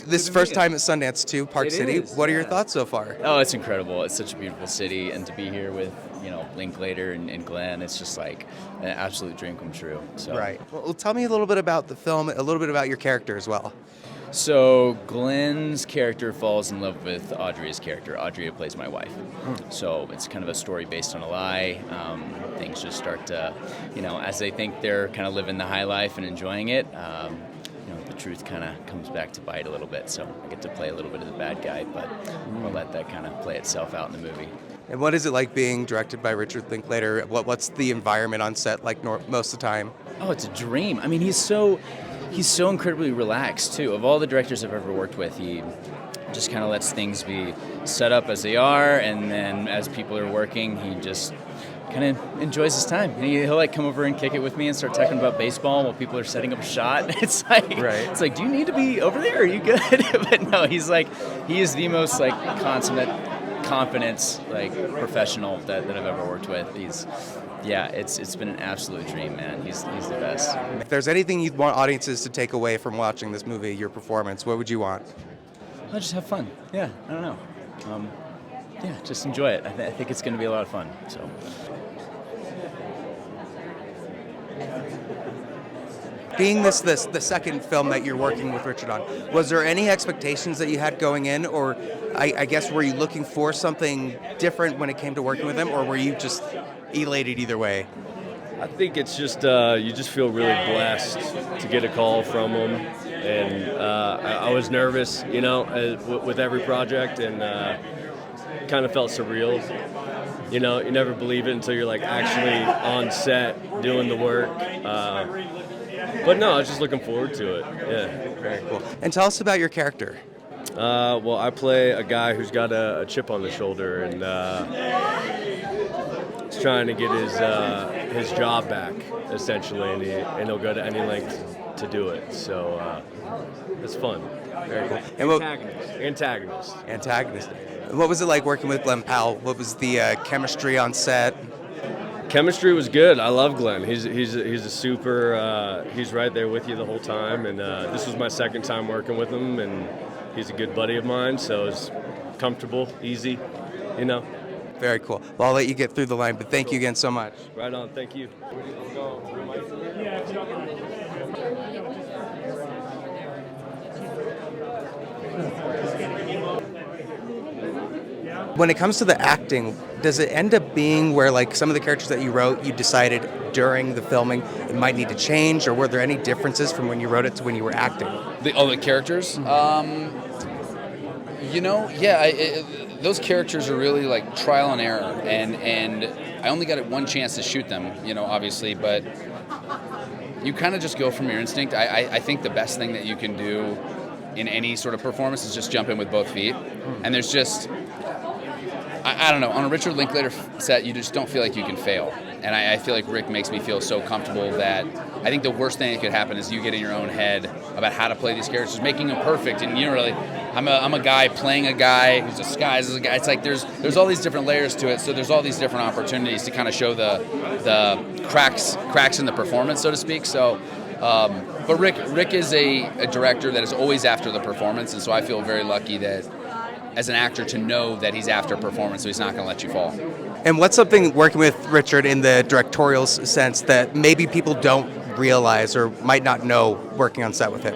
This first time at Sundance too, Park City. What are your thoughts so far? Oh, it's incredible. It's such a beautiful city, and to be here with, Linklater and Glen, it's just like an absolute dream come true. So. Right. Well, tell me a little bit about the film, a little bit about your character as well. So Glen's character falls in love with Audrey's character. Audrey plays my wife. So it's kind of a story based on a lie. Things just start to, as they think they're kind of living the high life and enjoying it, the truth kind of comes back to bite a little bit. So I get to play a little bit of the bad guy, but we'll let that kind of play itself out in the movie. And what is it like being directed by Richard Linklater? What's the environment on set like most of the time? Oh, it's a dream. I mean, he's so incredibly relaxed too. Of all the directors I've ever worked with, he just kind of lets things be set up as they are, and then as people are working, he just kind of enjoys his time. And he'll like come over and kick it with me and start talking about baseball while people are setting up a shot. It's like, It's like, do you need to be over there? Are you good? But no, he is the most like consummate confidence like professional that I've ever worked with. It's been an absolute dream, man. He's the best. If there's anything you'd want audiences to take away from watching this movie, your performance, what would you want? I'll just have fun. Yeah, I don't know. Just enjoy it. I think it's going to be a lot of fun. So. Being the second film that you're working with Richard on, was there any expectations that you had going in, or I guess were you looking for something different when it came to working with him, or were you just elated either way? I think it's just you just feel really blessed to get a call from him, and I was nervous, with every project, and kind of felt surreal. You never believe it until you're like actually on set doing the work. But no, I was just looking forward to it. Yeah. Very cool. And tell us about your character. Well, I play a guy who's got a chip on the shoulder, and he's trying to get his job back, essentially, and he'll go to any length to do it. So it's fun. Very cool. And Antagonist. And what was it like working with Glen Powell? What was the chemistry on set? Chemistry was good. I love Glen. He's a super. He's right there with you the whole time, and this was my second time working with him, and he's a good buddy of mine. So it's comfortable, easy, Very cool. Well, I'll let you get through the line, but thank you again so much. Right on. Thank you. When it comes to the acting, does it end up being where like some of the characters that you wrote, you decided during the filming it might need to change, or were there any differences from when you wrote it to when you were acting? The characters? Those characters are really like trial and error, and I only got one chance to shoot them, obviously, but you kind of just go from your instinct. I think the best thing that you can do in any sort of performance is just jump in with both feet, and there's just... I don't know, on a Richard Linklater set, you just don't feel like you can fail. And I feel like Rick makes me feel so comfortable that I think the worst thing that could happen is you get in your own head about how to play these characters, making them perfect. And I'm a guy playing a guy who's disguised as a guy. It's like there's all these different layers to it, so there's all these different opportunities to kind of show the cracks in the performance, so to speak. So, but Rick is a director that is always after the performance, and so I feel very lucky that as an actor to know that he's after performance, so he's not going to let you fall. And what's something working with Richard in the directorial sense that maybe people don't realize or might not know working on set with him?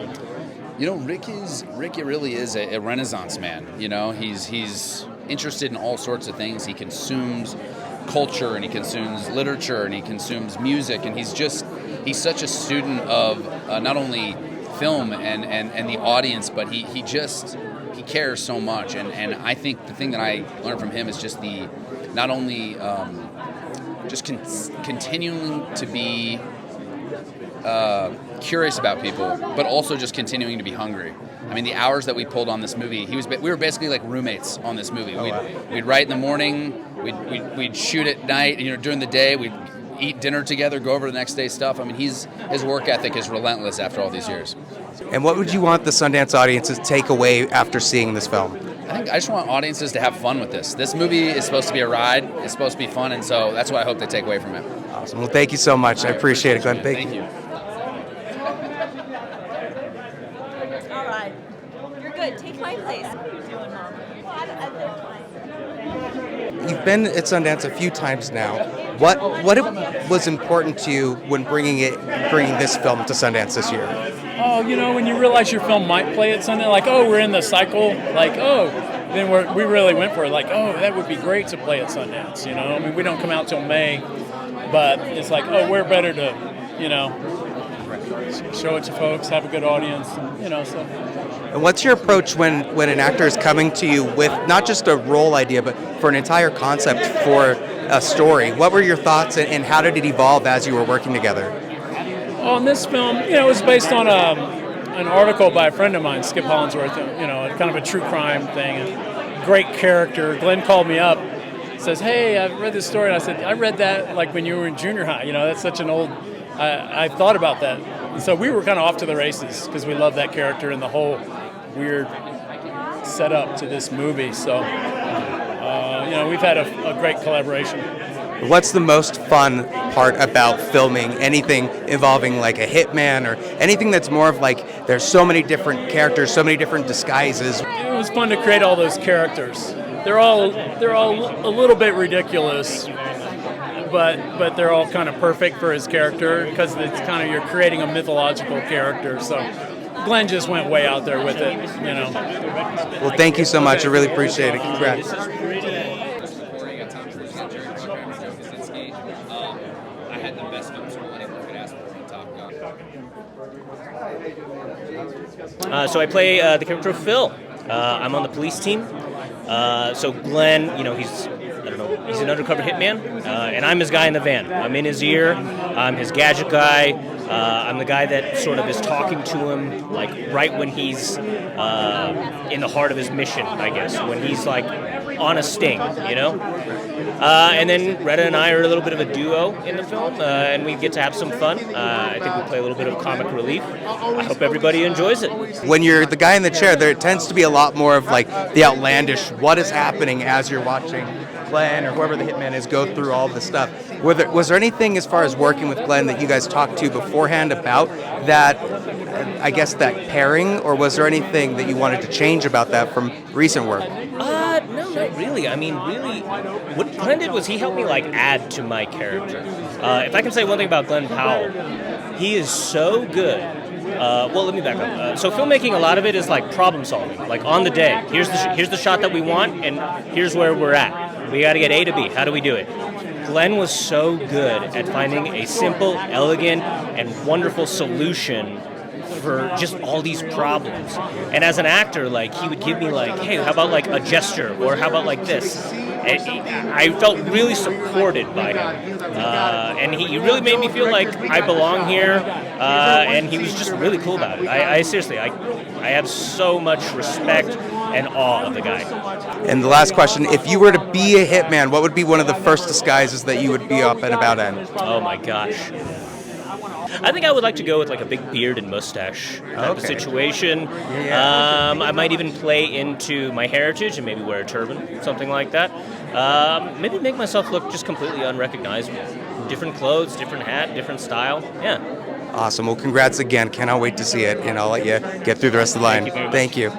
Rick really is a Renaissance man. He's interested in all sorts of things. He consumes culture, and he consumes literature, and he consumes music, and he's such a student of not only film and the audience, but he cares so much, and I think the thing that I learned from him is just not only continuing to be curious about people, but also just continuing to be hungry. I mean, the hours that we pulled on this movie, we were basically like roommates on this movie. We'd write in the morning, we'd shoot at night, during the day, we'd eat dinner together, go over the next day's stuff. I mean, his work ethic is relentless after all these years. And what would you want the Sundance audience to take away after seeing this film? I just want audiences to have fun with this. This movie is supposed to be a ride. It's supposed to be fun, and so that's what I hope they take away from it. Awesome. Well, thank you so much. I appreciate it, Glenn. Thank you. All right. You're good. Take my place. You've been at Sundance a few times now. What was important to you when bringing this film to Sundance this year? Oh, when you realize your film might play at Sundance, like, oh, we're in the cycle, like, oh, then we really went for it, like, oh, that would be great to play at Sundance, I mean, we don't come out till May, but it's like, oh, we're better to, show it to folks, have a good audience, and, so. And what's your approach when an actor is coming to you with not just a role idea, but for an entire concept for a story? What were your thoughts, and how did it evolve as you were working together? On this film, it was based on an article by a friend of mine, Skip Hollingsworth, kind of a true crime thing. A great character. Glenn called me up, says, hey, I've read this story. And I said, I read that like when you were in junior high. That's such an old, I thought about that. And so we were kind of off to the races because we love that character and the whole weird setup to this movie. So, we've had a great collaboration. What's the most fun part about filming anything involving like a hitman or anything that's more of like there's so many different characters, so many different disguises? It was fun to create all those characters. They're all a little bit ridiculous, but they're all kind of perfect for his character because it's kind of you're creating a mythological character. So Glenn just went way out there with it, Well, thank you so much. I really appreciate it. Congrats. So I play the character of Phil. I'm on the police team. So Glenn, he's an undercover hitman, and I'm his guy in the van. I'm in his ear. I'm his gadget guy. I'm the guy that sort of is talking to him, like right when he's in the heart of his mission, I guess, when he's like on a sting, And then Retta and I are a little bit of a duo in the film, and we get to have some fun. I think we play a little bit of comic relief. I hope everybody enjoys it. When you're the guy in the chair, there tends to be a lot more of like the outlandish, what is happening as you're watching Glenn or whoever the hitman is go through all this stuff. Was there anything as far as working with Glenn that you guys talked to beforehand about that, I guess, that pairing, or was there anything that you wanted to change about that from recent work? No, not really. I mean, really, what Glenn did was he helped me, add to my character. If I can say one thing about Glen Powell, he is so good. Well, let me back up. So filmmaking, a lot of it is, problem solving. On the day, here's the shot that we want, and here's where we're at. We got to get A to B. How do we do it? Glenn was so good at finding a simple, elegant, and wonderful solution for just all these problems. And as an actor, he would give me hey, how about a gesture, or how about this? And I felt really supported by him, and he really made me feel like I belong here. And he was just really cool about it. I seriously, I have so much respect and awe of the guy. And the last question: if you were to be a hitman, what would be one of the first disguises that you would be up and about in? Oh my gosh. I think I would like to go with a big beard and mustache type of situation. Yeah. I might even play into my heritage and maybe wear a turban, something like that. Maybe make myself look just completely unrecognizable. Different clothes, different hat, different style. Yeah. Awesome. Well, congrats again. Cannot wait to see it, and I'll let you get through the rest of the line. Thank you.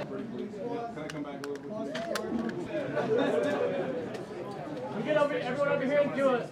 Everyone over here and do it.